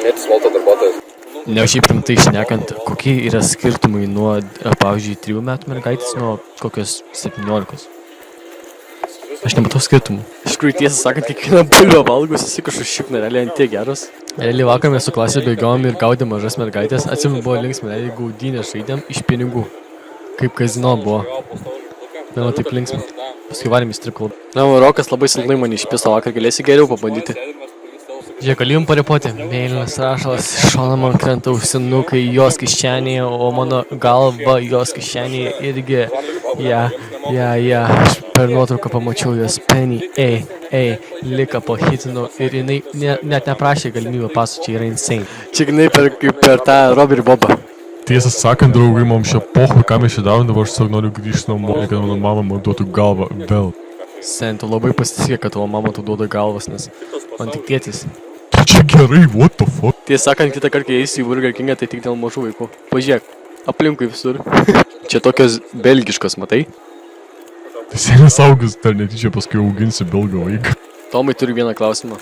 Užsienietis Volto darbuotojas. Ne, šiaip rimtai šnekant, kokie yra skirtumai nuo, pavyzdžiui, 3 metų mergaitės nuo kokios 17. Aš nematau skirtumų. Iš tikrųjų, tiesą sakant, kiekvieną bulvę valgus įsikašu šikną, realiai ant tiek geros. Realiai vakar mes su klasė bėgiom ir gaudėm mažas mergaitės, atsimenu, buvo linksma, realiai gaudynę žaidėm iš pinigų. Kaip kazino buvo. Na, taip linksma. Paskui varėm į strip klubą. Na, Rokas labai silpnai mane išpiso vakar, galėsi geriau pabandyti. Žiūrėk, galiu jums parepoti. Mėlynas rašalas, šona man krenta ausinukai jos kišenėje, o mano galva jos kišenėje irgi. Aš per nuotrauką pamačiau jos penį. Lika pohitino ir jinai net neprašė galimybę pasų, čia yra insane. Čia jinai per tą Robį ir Bobą. Tiesą sakant, draugai, mums šią pochą, ką mes čia darom, dabar aš tiesiog noriu grįžti namo, kad mano mama man duotų galvą vėl. Sen, tu labai pasitikė, kad tavo mama tu duoda galvas, nes man tik tėtis. Tai čia gerai, what the fuck? Tiesą sakant, kitą kartą, kai eisi į Burger Kingą, tai tik dėl mažų vaikų. Pažiūrėk, aplinkui visur. Čia tokios belgiškos, matai? Tai senis augęs, dar netyčia paskui auginsi belgą vaiką. Tomai turi vieną klausimą.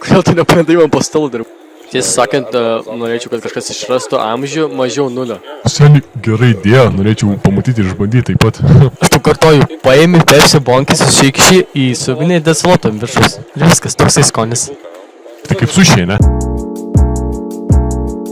Kodėl tu nepradai man po stalu dirbti? Tiesą sakant, norėčiau, kad kažkas išrastų amžių mažiau 0. Seniai, gerai idėja, norėčiau pamatyti ir išbandyti taip pat. Aš tau kartoju, paėmė Pepsi bonkis, išeikšį į suvinį desalotą viršus. Ir viskas, toksai skonis. Tai kaip sušiai, ne?